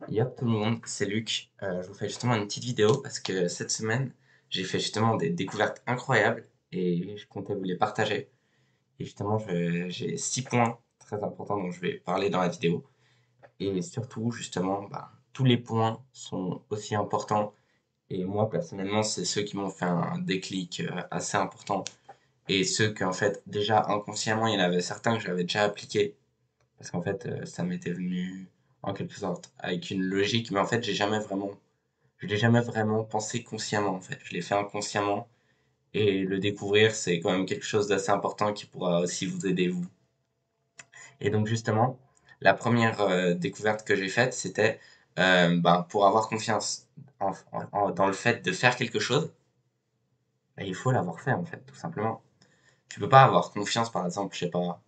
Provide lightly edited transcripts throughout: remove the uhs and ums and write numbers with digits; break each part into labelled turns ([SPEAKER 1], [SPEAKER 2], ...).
[SPEAKER 1] Yop tout le monde, c'est Luc. Je vous fais justement une petite vidéo parce que cette semaine, j'ai fait justement des découvertes incroyables et je comptais vous les partager. Et justement, j'ai 6 points très importants dont je vais parler dans la vidéo. Et surtout, justement, tous les points sont aussi importants. Et moi, personnellement, c'est ceux qui m'ont fait un déclic assez important. Et ceux qu'en fait, déjà inconsciemment, il y en avait certains que j'avais déjà appliqués parce qu'en fait, ça m'était venu en quelque sorte avec une logique, mais en fait, je l'ai jamais vraiment pensé consciemment en fait. Je l'ai fait inconsciemment et le découvrir, c'est quand même quelque chose d'assez important qui pourra aussi vous aider vous. Et donc justement, la première découverte que j'ai faite, c'était pour avoir confiance dans le fait de faire quelque chose, il faut l'avoir fait en fait, tout simplement. Tu peux pas avoir confiance, par exemple, je sais pas,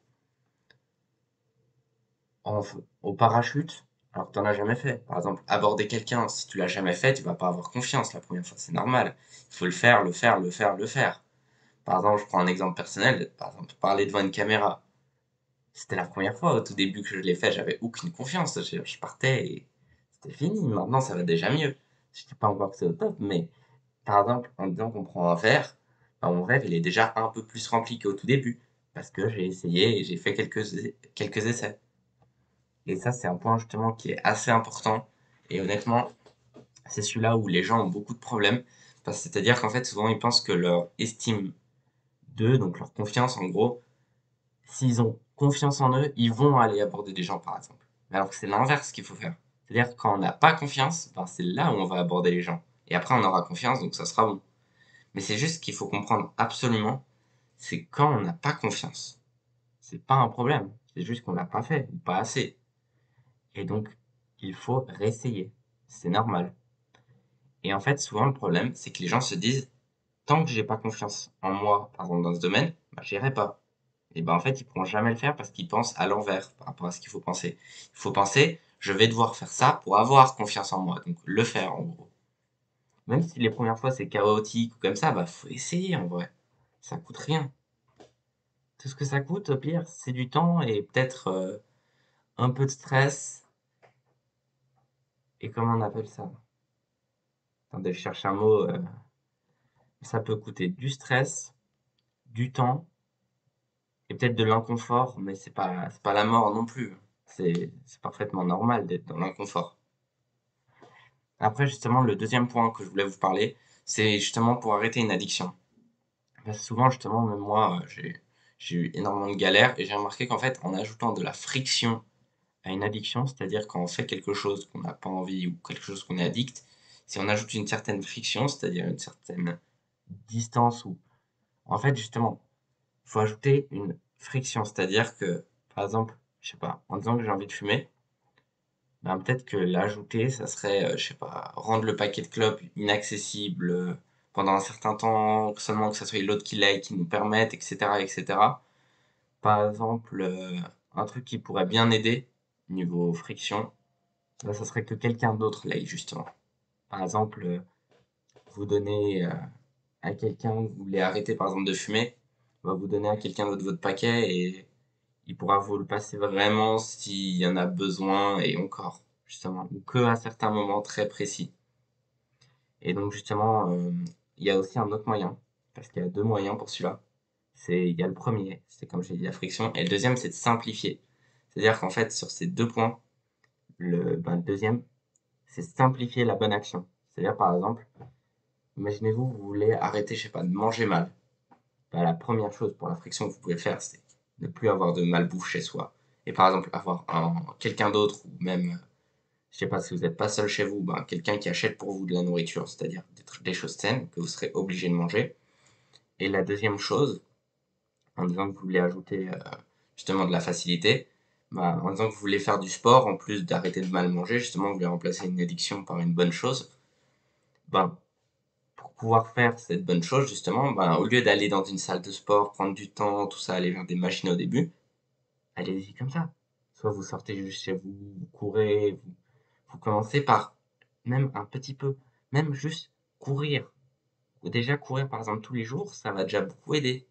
[SPEAKER 1] en au parachute, alors que tu en as jamais fait. Par exemple, aborder quelqu'un, si tu l'as jamais fait, tu vas pas avoir confiance la première fois, c'est normal. Il faut le faire, le faire, le faire, le faire. Par exemple, je prends un exemple personnel, par exemple, parler devant une caméra. C'était la première fois, au tout début que je l'ai fait, j'avais aucune confiance. Je partais et c'était fini. Maintenant, ça va déjà mieux. Je dis pas encore que c'est au top, mais par exemple, en disant qu'on prend un verre, mon verre, il est déjà un peu plus rempli qu'au tout début. Parce que j'ai essayé et j'ai fait quelques essais. Et ça, c'est un point justement qui est assez important. Et honnêtement, c'est celui-là où les gens ont beaucoup de problèmes. C'est-à-dire qu'en fait, souvent, ils pensent que leur estime d'eux, donc leur confiance en gros, s'ils ont confiance en eux, ils vont aller aborder des gens, par exemple. Mais alors que c'est l'inverse qu'il faut faire. C'est-à-dire que quand on n'a pas confiance, c'est là où on va aborder les gens. Et après, on aura confiance, donc ça sera bon. Mais c'est juste qu'il faut comprendre absolument, c'est quand on n'a pas confiance. C'est pas un problème. C'est juste qu'on l'a pas fait, ou pas assez. Et donc, il faut réessayer. C'est normal. Et en fait, souvent, le problème, c'est que les gens se disent, tant que j'ai pas confiance en moi, par exemple, dans ce domaine, j'irai pas. Et en fait, ils pourront jamais le faire parce qu'ils pensent à l'envers par rapport à ce qu'il faut penser. Il faut penser, je vais devoir faire ça pour avoir confiance en moi. Donc, le faire, en gros. Même si les premières fois c'est chaotique ou comme ça, faut essayer en vrai. Ça coûte rien. Tout ce que ça coûte, au pire, c'est du temps et peut-être un peu de stress. Et comment on appelle ça? Attendez, je cherche un mot. Ça peut coûter du stress, du temps et peut-être de l'inconfort, mais c'est pas la mort non plus. C'est parfaitement normal d'être dans l'inconfort. Après, justement, le deuxième point que je voulais vous parler, c'est justement pour arrêter une addiction. Parce que souvent, justement, même moi, j'ai eu énormément de galères et j'ai remarqué qu'en fait, en ajoutant de la friction à une addiction, c'est-à-dire quand on fait quelque chose qu'on n'a pas envie ou quelque chose qu'on est addict, si on ajoute une certaine friction, c'est-à-dire une certaine distance ou en fait, justement, il faut ajouter une friction, c'est-à-dire que, par exemple, je sais pas, en disant que j'ai envie de fumer, peut-être que l'ajouter, ça serait, je sais pas, rendre le paquet de clopes inaccessible pendant un certain temps, seulement que ça soit l'autre qui l'ait, qui nous permette, etc., etc. Par exemple, un truc qui pourrait bien aider niveau friction, ça serait que quelqu'un d'autre l'aille, justement. Par exemple, vous donnez à quelqu'un, vous voulez arrêter par exemple de fumer, vous donnez à quelqu'un d'autre votre paquet et il pourra vous le passer vraiment s'il y en a besoin et encore, justement, ou que à certains moments très précis. Et donc justement, il y a aussi un autre moyen, parce qu'il y a deux moyens pour celui-là. Il y a le premier, c'est comme j'ai dit la friction, et le deuxième, c'est de simplifier. C'est-à-dire qu'en fait, sur ces deux points, le deuxième, c'est simplifier la bonne action. C'est-à-dire par exemple, imaginez-vous, vous voulez arrêter, je sais pas, de manger mal. La première chose pour la friction que vous pouvez faire, c'est ne plus avoir de malbouffe chez soi. Et par exemple, avoir quelqu'un d'autre, ou même, je sais pas, si vous n'êtes pas seul chez vous, quelqu'un qui achète pour vous de la nourriture, c'est-à-dire des choses saines que vous serez obligé de manger. Et la deuxième chose, en disant que vous voulez ajouter justement de la facilité, en disant que vous voulez faire du sport, en plus d'arrêter de mal manger, justement, vous voulez remplacer une addiction par une bonne chose, ben, pour pouvoir faire cette bonne chose, justement, au lieu d'aller dans une salle de sport, prendre du temps, tout ça, aller vers des machines au début, allez-y comme ça. Soit vous sortez juste chez vous, vous courez, vous commencez par même un petit peu, même juste courir. Ou déjà courir par exemple tous les jours, ça va déjà beaucoup aider.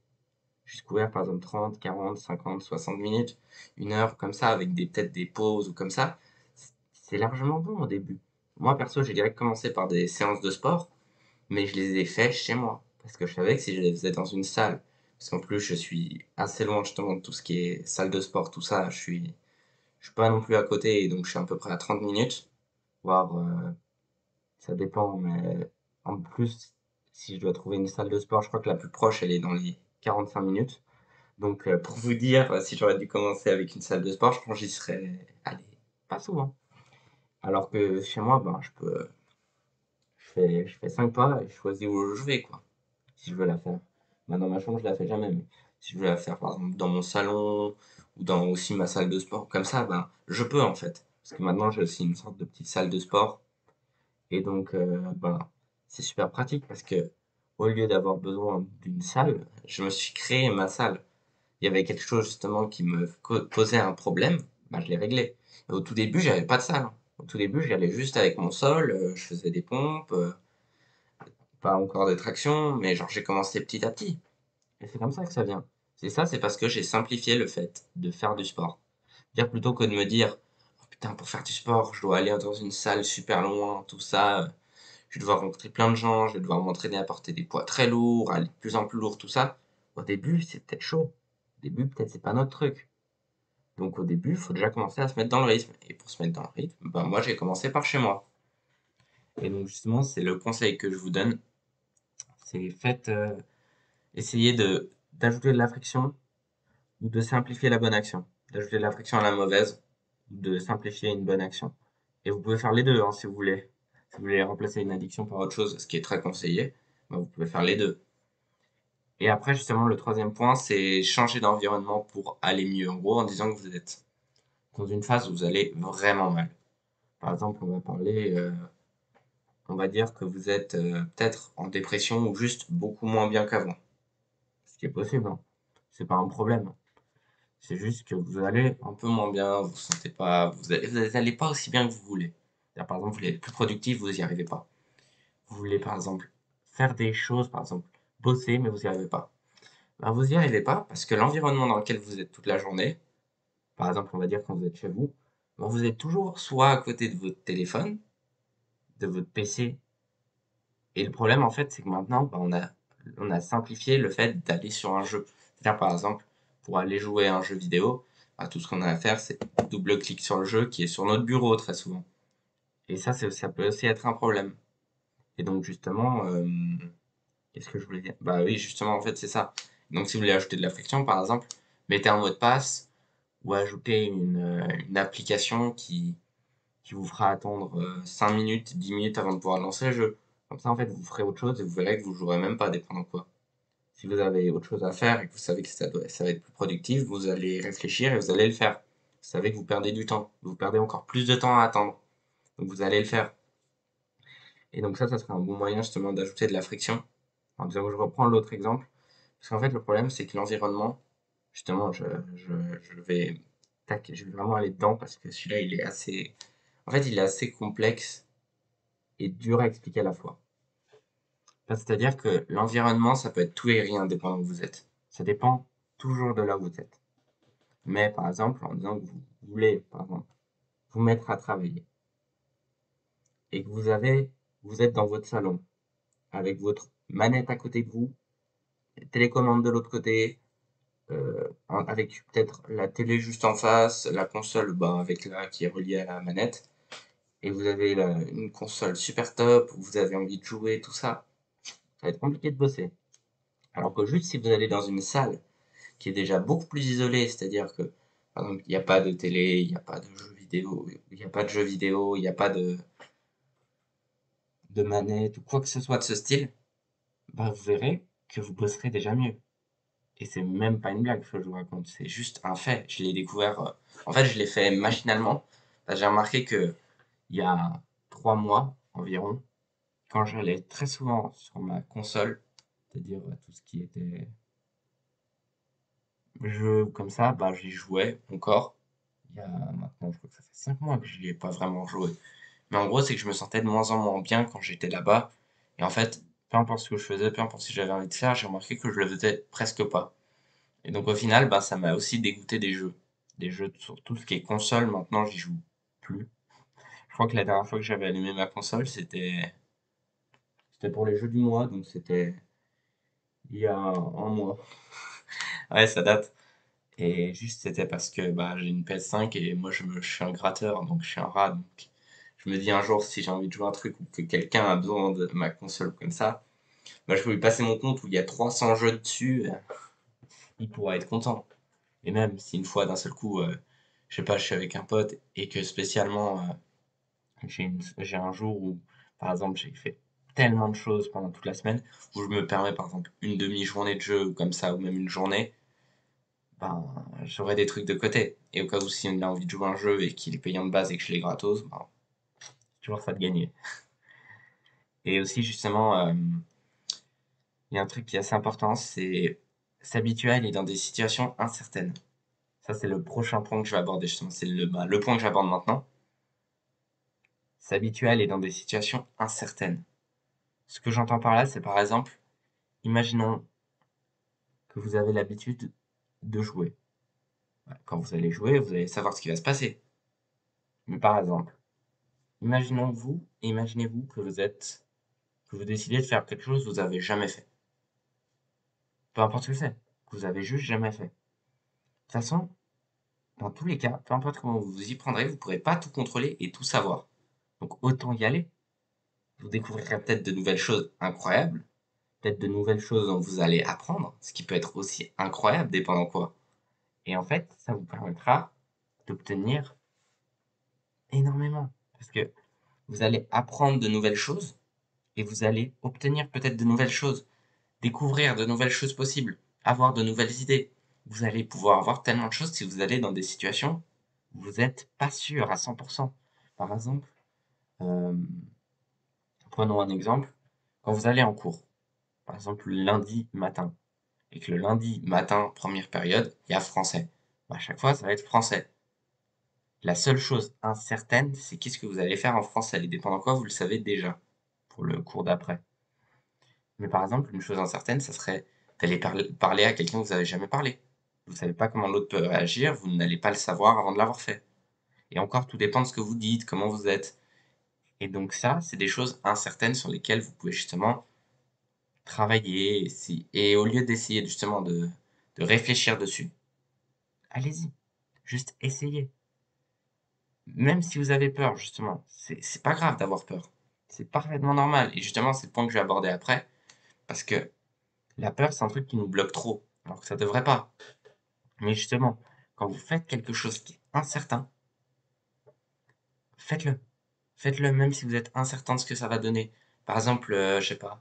[SPEAKER 1] Juste courir par exemple 30, 40, 50, 60 minutes, une heure comme ça, avec peut-être des pauses ou comme ça. c'est largement bon au début. Moi, perso, j'ai direct commencé par des séances de sport, mais je les ai fait chez moi. Parce que je savais que si je les faisais dans une salle, parce qu'en plus, je suis assez loin justement de tout ce qui est salle de sport, tout ça, je suis pas non plus à côté, et donc je suis à peu près à 30 minutes, voire, ça dépend, mais en plus, si je dois trouver une salle de sport, je crois que la plus proche, elle est dans les 45 minutes. Donc, pour vous dire, si j'aurais dû commencer avec une salle de sport, je pense que j'y serais allé pas souvent. Alors que chez moi, ben, je fais 5 pas et je choisis où je vais, quoi, si je veux la faire. Ben, dans ma chambre, je la fais jamais, mais si je veux la faire, par exemple, dans mon salon ou dans aussi ma salle de sport, comme ça, ben, je peux en fait. Parce que maintenant, j'ai aussi une sorte de petite salle de sport. Et donc, ben, c'est super pratique parce que au lieu d'avoir besoin d'une salle, je me suis créé ma salle. Il y avait quelque chose justement qui me posait un problème, bah, je l'ai réglé. Et au tout début, j'avais pas de salle, hein. Au tout début, j'y allais juste avec mon sol, je faisais des pompes, pas encore de traction, mais genre j'ai commencé petit à petit. Et c'est comme ça que ça vient. C'est ça, c'est parce que j'ai simplifié le fait de faire du sport. Dire plutôt que de me dire, oh putain, pour faire du sport, je dois aller dans une salle super loin, tout ça, je vais devoir rencontrer plein de gens, je vais devoir m'entraîner à porter des poids très lourds, aller de plus en plus lourd, tout ça. Au début, c'est peut-être chaud. Au début, peut-être c'est pas notre truc. Donc au début, il faut déjà commencer à se mettre dans le rythme. Et pour se mettre dans le rythme, ben moi j'ai commencé par chez moi. Et donc justement, c'est le conseil que je vous donne, c'est essayez d'ajouter de la friction ou de simplifier la bonne action. D'ajouter de la friction à la mauvaise ou de simplifier une bonne action. Et vous pouvez faire les deux, hein, si vous voulez. Si vous voulez remplacer une addiction par autre chose, ce qui est très conseillé, ben, vous pouvez faire les deux. Et après, justement, le troisième point, c'est changer d'environnement pour aller mieux. En gros, en disant que vous êtes dans une phase où vous allez vraiment mal. Par exemple, on va dire que vous êtes peut-être en dépression ou juste beaucoup moins bien qu'avant. Ce qui est possible, hein. C'est pas un problème. C'est juste que vous allez un peu moins bien, vous sentez pas, vous allez pas aussi bien que vous voulez. Par exemple, vous voulez être plus productif, vous y arrivez pas. Vous voulez par exemple faire des choses, par exemple bosser, mais vous y arrivez pas. Ben, vous y arrivez pas parce que l'environnement dans lequel vous êtes toute la journée, par exemple, on va dire quand vous êtes chez vous, ben, vous êtes toujours soit à côté de votre téléphone, de votre PC. Et le problème, en fait, c'est que maintenant, ben, on a simplifié le fait d'aller sur un jeu. C'est-à-dire, par exemple, pour aller jouer à un jeu vidéo, ben, tout ce qu'on a à faire, c'est double-clic sur le jeu qui est sur notre bureau très souvent. Et ça, ça peut aussi être un problème. Et donc, justement, qu'est-ce que je voulais dire? Bah oui, justement, en fait, c'est ça. Donc, si vous voulez ajouter de la friction, par exemple, mettez un mot de passe ou ajoutez une application qui vous fera attendre 5 minutes, 10 minutes avant de pouvoir lancer le jeu. Comme ça, en fait, vous ferez autre chose et vous verrez que vous jouerez même pas, dépendant quoi. Si vous avez autre chose à faire et que vous savez que ça va être plus productif, vous allez réfléchir et vous allez le faire. Vous savez que vous perdez du temps. Vous perdez encore plus de temps à attendre. Donc, vous allez le faire. Et donc, ça serait un bon moyen justement d'ajouter de la friction. En disant que je reprends l'autre exemple. Parce qu'en fait, le problème, c'est que l'environnement, justement, je vais, tac, je vais vraiment aller dedans parce que celui-là, en fait, il est assez complexe et dur à expliquer à la fois. C'est-à-dire que l'environnement, ça peut être tout et rien dépendant où vous êtes. Ça dépend toujours de là où vous êtes. Mais par exemple, en disant que vous voulez, par exemple, vous mettre à travailler et que vous êtes dans votre salon avec votre manette à côté de vous, télécommande de l'autre côté, avec peut-être la télé juste en face, la console bah, avec qui est reliée à la manette, et vous avez une console super top, où vous avez envie de jouer, tout ça, ça va être compliqué de bosser. Alors que juste si vous allez dans une salle qui est déjà beaucoup plus isolée, c'est-à-dire que, par exemple, il n'y a pas de télé, il n'y a pas de jeux vidéo, il n'y a pas de jeux vidéo, il n'y a pas de manette ou quoi que ce soit de ce style, bah, vous verrez que vous bosserez déjà mieux. Et c'est même pas une blague ce que je vous raconte, c'est juste un fait. Je l'ai découvert, en fait, je l'ai fait machinalement. J'ai remarqué que il y a 3 mois environ, quand j'allais très souvent sur ma console, c'est-à-dire tout ce qui était jeux comme ça, bah j'y jouais encore. Il y a maintenant, je crois que ça fait 5 mois que j'y ai pas vraiment joué. Mais en gros, c'est que je me sentais de moins en moins bien quand j'étais là-bas. Et en fait, peu importe ce que je faisais, peu importe si j'avais envie de faire, j'ai remarqué que je le faisais presque pas. Et donc au final, bah, ça m'a aussi dégoûté des jeux. Des jeux sur tout ce qui est console, maintenant j'y joue plus. crois que la dernière fois que j'avais allumé ma console, c'était pour les jeux du mois, donc c'était il y a un mois. Ouais, ça date. Et juste, c'était parce que bah, j'ai une PS5 et moi je suis un gratteur, donc je suis un rat. Donc je me dis un jour, si j'ai envie de jouer un truc ou que quelqu'un a besoin de ma console comme ça, bah, je peux lui passer mon compte où il y a 300 jeux dessus, il pourra être content. Et même si une fois d'un seul coup, je sais pas, je suis avec un pote et que spécialement j'ai un jour où, par exemple, j'ai fait tellement de choses pendant toute la semaine, où je me permets par exemple une demi-journée de jeu ou comme ça, ou même une journée, ben, j'aurai des trucs de côté. Et au cas où si on a envie de jouer à un jeu et qu'il est payant de base et que je l'ai gratos, ben, c'est toujours ça de gagner. Et aussi justement, il y a un truc qui est assez important, c'est s'habituer à aller dans des situations incertaines. Ça, c'est le prochain point que je vais aborder justement. C'est le point que j'aborde maintenant. S'habituer à aller dans des situations incertaines. Ce que j'entends par là, c'est par exemple, imaginons que vous avez l'habitude de jouer. Quand vous allez jouer, vous allez savoir ce qui va se passer. Mais par exemple, imaginez-vous que vous décidez de faire quelque chose que vous n'avez jamais fait. Peu importe ce que c'est, que vous avez juste jamais fait. De toute façon, dans tous les cas, peu importe comment vous vous y prendrez, vous ne pourrez pas tout contrôler et tout savoir. Donc autant y aller. Vous découvrirez peut-être de nouvelles choses incroyables, peut-être de nouvelles choses dont vous allez apprendre, ce qui peut être aussi incroyable, dépendant quoi. Et en fait, ça vous permettra d'obtenir énormément. Parce que vous allez apprendre de nouvelles choses et vous allez obtenir peut-être de nouvelles choses, découvrir de nouvelles choses possibles, avoir de nouvelles idées. Vous allez pouvoir avoir tellement de choses si vous allez dans des situations où vous n'êtes pas sûr à 100%. Par exemple, euh, prenons un exemple, quand vous allez en cours, par exemple le lundi matin, et que le lundi matin, première période, il y a français. Bah, à chaque fois, ça va être français. La seule chose incertaine, c'est qu'est-ce que vous allez faire en français. Et dépendant de quoi, vous le savez déjà pour le cours d'après. Mais par exemple, une chose incertaine, ça serait d'aller parler à quelqu'un que vous n'avez jamais parlé. Vous ne savez pas comment l'autre peut réagir, vous n'allez pas le savoir avant de l'avoir fait. Et encore, tout dépend de ce que vous dites, comment vous êtes. Et donc ça, c'est des choses incertaines sur lesquelles vous pouvez justement travailler. Et au lieu d'essayer justement de réfléchir dessus, allez-y, juste essayez. Même si vous avez peur, justement, c'est pas grave d'avoir peur. C'est parfaitement normal. Et justement, c'est le point que je vais aborder après. Parce que la peur, c'est un truc qui nous bloque trop. Alors que ça devrait pas. Mais justement, quand vous faites quelque chose qui est incertain, faites-le. Faites-le même si vous êtes incertain de ce que ça va donner. Par exemple, je sais pas,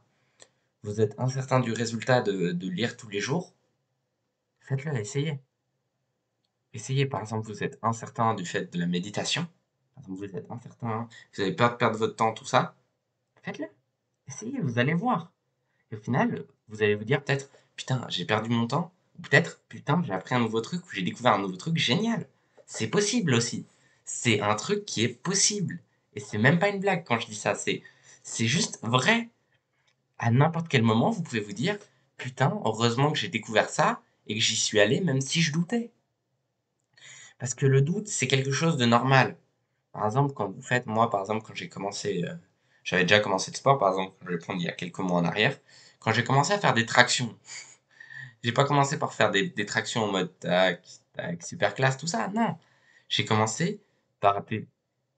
[SPEAKER 1] vous êtes incertain du résultat de lire tous les jours, faites-le, essayez. Essayez, par exemple, vous êtes incertain du fait de la méditation. Par exemple, vous êtes incertain, vous avez peur de perdre votre temps, tout ça. Faites-le. Essayez, vous allez voir. Et au final, vous allez vous dire peut-être, putain, j'ai perdu mon temps. Ou peut-être, putain, j'ai appris un nouveau truc ou j'ai découvert un nouveau truc génial. C'est possible aussi. C'est un truc qui est possible. Et c'est même pas une blague quand je dis ça. C'est juste vrai. À n'importe quel moment, vous pouvez vous dire, putain, heureusement que j'ai découvert ça et que j'y suis allé même si je doutais. Parce que le doute, c'est quelque chose de normal. Par exemple, quand vous faites, moi, par exemple, quand j'ai commencé, j'avais déjà commencé le sport, par exemple, je vais prendre il y a quelques mois en arrière, quand j'ai commencé à faire des tractions, j'ai pas commencé par faire des tractions en mode tac, tac, super classe, tout ça, non. J'ai commencé par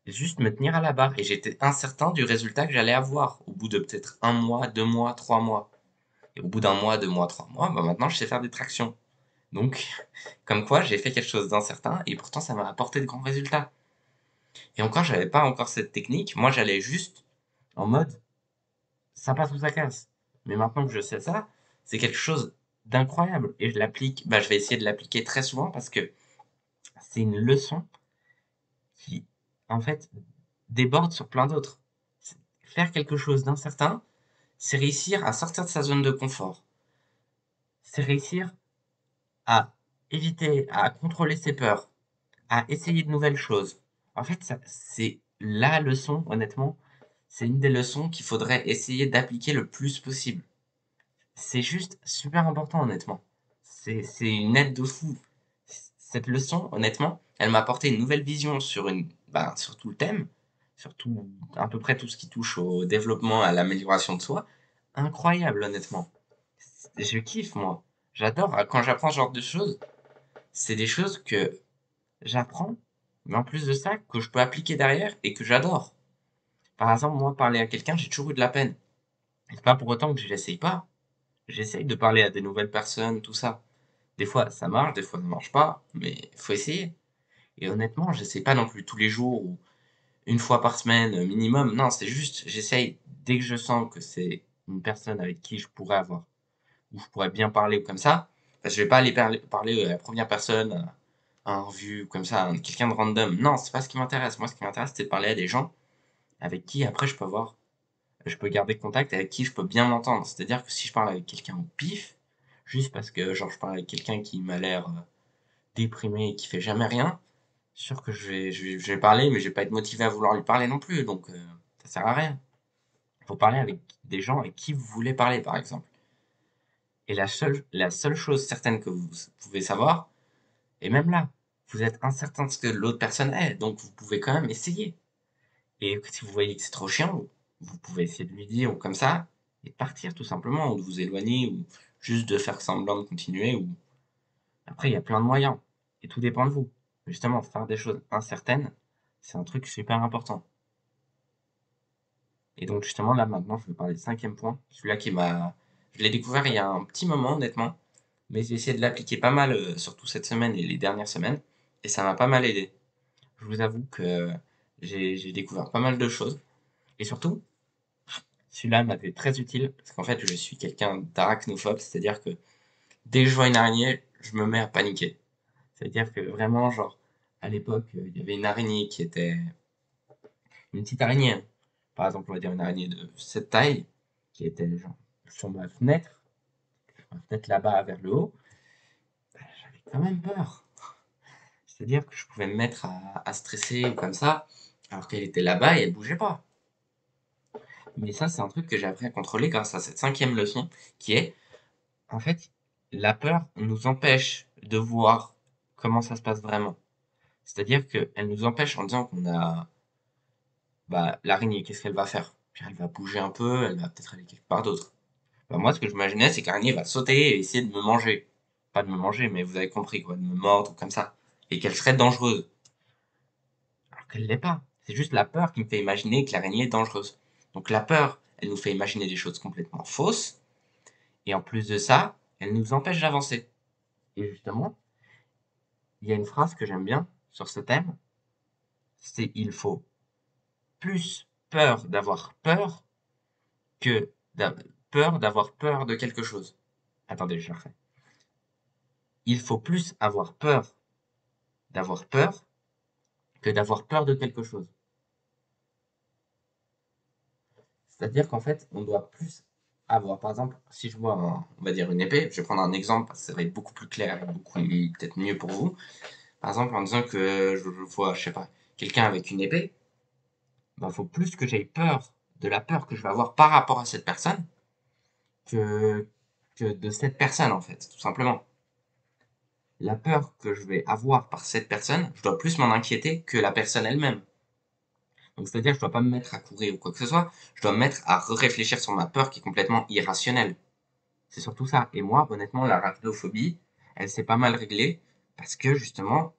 [SPEAKER 1] juste me tenir à la barre et j'étais incertain du résultat que j'allais avoir au bout de peut-être un mois, 2 mois, 3 mois. Et au bout d'un mois, 2 mois, 3 mois, bah maintenant je sais faire des tractions. Donc, comme quoi j'ai fait quelque chose d'incertain et pourtant ça m'a apporté de grands résultats. Et encore, j'avais pas encore cette technique. Moi, j'allais juste en mode ça passe ou ça casse. Mais maintenant que je sais ça, c'est quelque chose d'incroyable. Et je l'applique, bah, je vais essayer de l'appliquer très souvent parce que c'est une leçon qui, en fait, déborde sur plein d'autres. Faire quelque chose d'incertain, c'est réussir à sortir de sa zone de confort. C'est réussir à éviter, à contrôler ses peurs, à essayer de nouvelles choses. En fait, c'est la leçon, honnêtement, c'est une des leçons qu'il faudrait essayer d'appliquer le plus possible. C'est juste super important, honnêtement. C'est une aide de fou. Cette leçon, honnêtement, elle m'a apporté une nouvelle vision sur sur tout le thème, surtout à peu près tout ce qui touche au développement, à l'amélioration de soi. Incroyable, honnêtement. Je kiffe, moi. J'adore. Quand j'apprends ce genre de choses, c'est des choses que j'apprends, mais en plus de ça, que je peux appliquer derrière et que j'adore. Par exemple, moi, parler à quelqu'un, j'ai toujours eu de la peine. Et c'est pas pour autant que je l'essaye pas. J'essaye de parler à des nouvelles personnes, tout ça. Des fois, ça marche, des fois, ça marche pas, mais faut essayer. Et honnêtement, j'essaie pas non plus tous les jours ou une fois par semaine minimum. Non, c'est juste, j'essaye dès que je sens que c'est une personne avec qui je pourrais avoir, ou je pourrais bien parler ou comme ça. Parce que je vais pas aller parler à la première personne, à un vu, comme ça, à quelqu'un de random. Non, c'est pas ce qui m'intéresse. Moi, ce qui m'intéresse, c'est de parler à des gens avec qui après je peux garder contact, avec qui je peux bien m'entendre. C'est-à-dire que si je parle avec quelqu'un au pif, juste parce que genre je parle avec quelqu'un qui m'a l'air déprimé et qui fait jamais rien, sûr que je vais parler, mais je vais pas être motivé à vouloir lui parler non plus, donc ça sert à rien. Faut parler avec des gens avec qui vous voulez parler, par exemple. Et la seule chose certaine que vous pouvez savoir, et même là, vous êtes incertain de ce que l'autre personne est, donc vous pouvez quand même essayer. Et si vous voyez que c'est trop chiant, vous pouvez essayer de lui dire ou comme ça, et de partir tout simplement, ou de vous éloigner, ou juste de faire semblant de continuer, ou après il y a plein de moyens, et tout dépend de vous. Justement, faire des choses incertaines, c'est un truc super important. Et donc justement là maintenant je vais parler du cinquième point, celui-là qui m'a... Je l'ai découvert il y a un petit moment honnêtement, mais j'ai essayé de l'appliquer pas mal, surtout cette semaine et les dernières semaines, et ça m'a pas mal aidé. Je vous avoue que j'ai découvert pas mal de choses, et surtout, celui-là m'a été très utile, parce qu'en fait je suis quelqu'un d'arachnophobe, c'est-à-dire que dès que je vois une araignée, je me mets à paniquer. C'est-à-dire que vraiment, genre, à l'époque, il y avait une araignée qui était une petite araignée, hein. Par exemple, on va dire une araignée de cette taille, qui était genre sur ma fenêtre là-bas vers le haut. Bah, j'avais quand même peur. C'est-à-dire que je pouvais me mettre à stresser ou comme ça, alors qu'elle était là-bas et elle bougeait pas. Mais ça, c'est un truc que j'ai appris à contrôler grâce à cette cinquième leçon, qui est, en fait, la peur nous empêche de voir comment ça se passe vraiment. C'est-à-dire qu'elle nous empêche en disant qu'on a bah, l'araignée, qu'est-ce qu'elle va faire? Puis elle va bouger un peu, elle va peut-être aller quelque part d'autre. Bah, moi, ce que j'imaginais, c'est que l'araignée va sauter et essayer de me manger. Pas de me manger, mais vous avez compris, quoi, de me mordre ou comme ça. Et qu'elle serait dangereuse. Alors qu'elle l'est pas. C'est juste la peur qui me fait imaginer que l'araignée est dangereuse. Donc la peur, elle nous fait imaginer des choses complètement fausses. Et en plus de ça, elle nous empêche d'avancer. Et justement, il y a une phrase que j'aime bien sur ce thème, c'est il faut plus peur d'avoir peur que peur d'avoir peur de quelque chose. Attendez, je refais. Il faut plus avoir peur d'avoir peur que d'avoir peur de quelque chose. C'est-à-dire qu'en fait, on doit plus avoir, par exemple, si je vois, on va dire une épée, je vais prendre un exemple parce que ça va être beaucoup plus clair et beaucoup peut-être mieux pour vous. Par exemple, en disant que je vois, je sais pas, quelqu'un avec une épée, ben, faut plus que j'aie peur de la peur que je vais avoir par rapport à cette personne que, que de cette personne, en fait, tout simplement. La peur que je vais avoir par cette personne, je dois plus m'en inquiéter que la personne elle-même. Donc c'est-à-dire que je dois pas me mettre à courir ou quoi que ce soit, je dois me mettre à réfléchir sur ma peur qui est complètement irrationnelle. C'est surtout ça. Et moi, honnêtement, l'arachnophobie, elle s'est pas mal réglée parce que justement,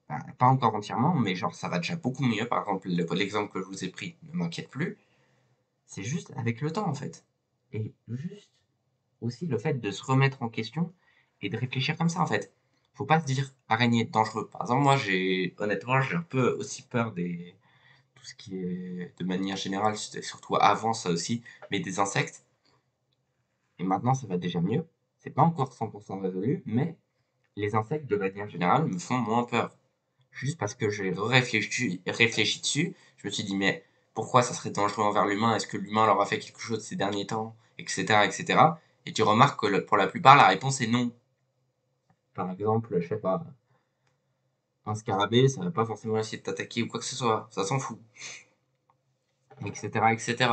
[SPEAKER 1] bah, pas encore entièrement, mais genre ça va déjà beaucoup mieux. Par exemple, l'exemple que je vous ai pris ne m'inquiète plus. C'est juste avec le temps en fait. Et juste aussi le fait de se remettre en question et de réfléchir comme ça en fait. Faut pas se dire araignée dangereux. Par exemple, moi honnêtement j'ai un peu aussi peur des tout ce qui est de manière générale, surtout avant ça aussi, mais des insectes. Et maintenant ça va déjà mieux. C'est pas encore 100% résolu, mais les insectes de manière générale me font moins peur. Juste parce que j'ai réfléchi dessus, je me suis dit mais pourquoi ça serait dangereux envers l'humain? Est-ce que l'humain leur a fait quelque chose ces derniers temps? Etc. etc. Et cetera. Et tu remarques que pour la plupart la réponse est non. Par exemple, je sais pas, un scarabée, ça va pas forcément essayer de t'attaquer ou quoi que ce soit, ça s'en fout, etc., etc.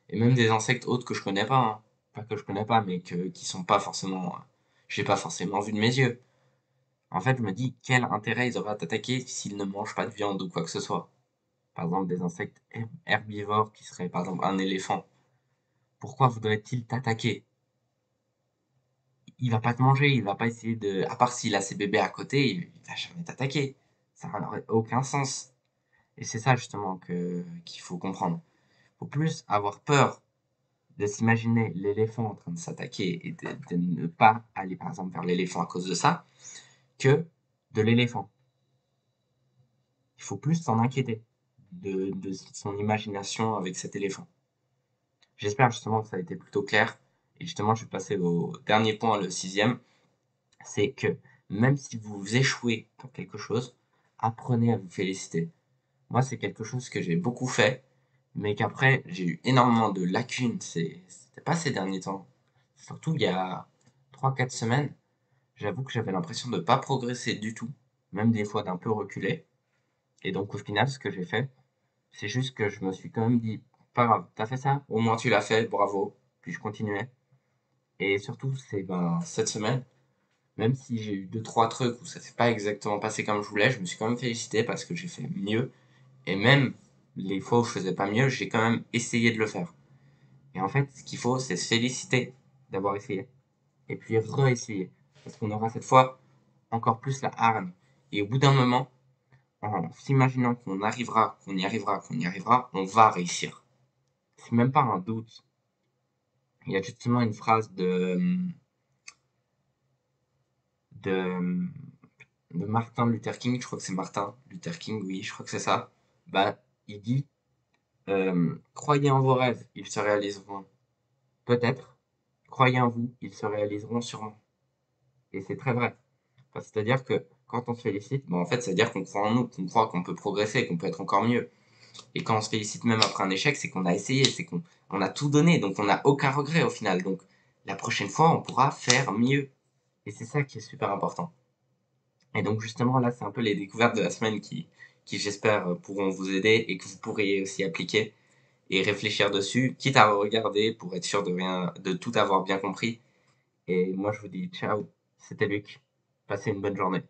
[SPEAKER 1] Et même des insectes autres que je connais pas, hein. Pas que je connais pas, mais qui sont pas forcément, j'ai pas forcément vu de mes yeux. En fait, je me dis, quel intérêt ils auraient à t'attaquer s'ils ne mangent pas de viande ou quoi que ce soit. par exemple des insectes herbivores qui seraient par exemple un éléphant, pourquoi voudrait-il t'attaquer? Il va pas te manger, il va pas essayer de, à part s'il a ses bébés à côté, il va jamais t'attaquer. Ça n'aurait aucun sens. Et c'est ça justement qu'il faut comprendre. Faut plus avoir peur de s'imaginer l'éléphant en train de s'attaquer et de ne pas aller par exemple vers l'éléphant à cause de ça, que de l'éléphant. Il faut plus s'en inquiéter de son imagination avec cet éléphant. J'espère justement que ça a été plutôt clair. Et justement, je vais passer au dernier point, le sixième. C'est que même si vous échouez dans quelque chose, apprenez à vous féliciter. Moi, c'est quelque chose que j'ai beaucoup fait, mais qu'après, j'ai eu énormément de lacunes. C'était pas ces derniers temps. Surtout il y a 3 4 semaines, j'avoue que j'avais l'impression de pas progresser du tout, même des fois d'un peu reculer. Et donc au final, ce que j'ai fait, c'est juste que je me suis quand même dit, pas grave, t'as fait ça, au moins tu l'as fait, bravo. Puis je continuais. Et surtout, c'est ben, cette semaine, même si j'ai eu deux trois trucs où ça s'est pas exactement passé comme je voulais, je me suis quand même félicité parce que j'ai fait mieux. Et même les fois où je faisais pas mieux, j'ai quand même essayé de le faire. Et en fait, ce qu'il faut, c'est se féliciter d'avoir essayé. Et puis réessayer. Parce qu'on aura cette fois encore plus la hargne. Et au bout d'un moment, en s'imaginant qu'on arrivera, qu'on y arrivera, qu'on y arrivera, on va réussir. C'est même pas un doute. Il y a justement une phrase de, de Martin Luther King, je crois que c'est Martin Luther King, oui, je crois que c'est ça. Bah, il dit croyez en vos rêves, ils se réaliseront peut-être. Croyez en vous, ils se réaliseront sûrement. Et c'est très vrai. Enfin, c'est-à-dire que quand on se félicite, bon, en fait, c'est-à-dire qu'on croit en nous, qu'on croit qu'on peut progresser, qu'on peut être encore mieux. Et quand on se félicite même après un échec, c'est qu'on a essayé, c'est qu'on on a tout donné, donc on n'a aucun regret au final. Donc la prochaine fois, on pourra faire mieux. Et c'est ça qui est super important. Et donc justement, là, c'est un peu les découvertes de la semaine qui j'espère, pourront vous aider et que vous pourriez aussi appliquer et réfléchir dessus, quitte à regarder pour être sûr de tout avoir bien compris. Et moi, je vous dis ciao, c'était Luc. Passez une bonne journée.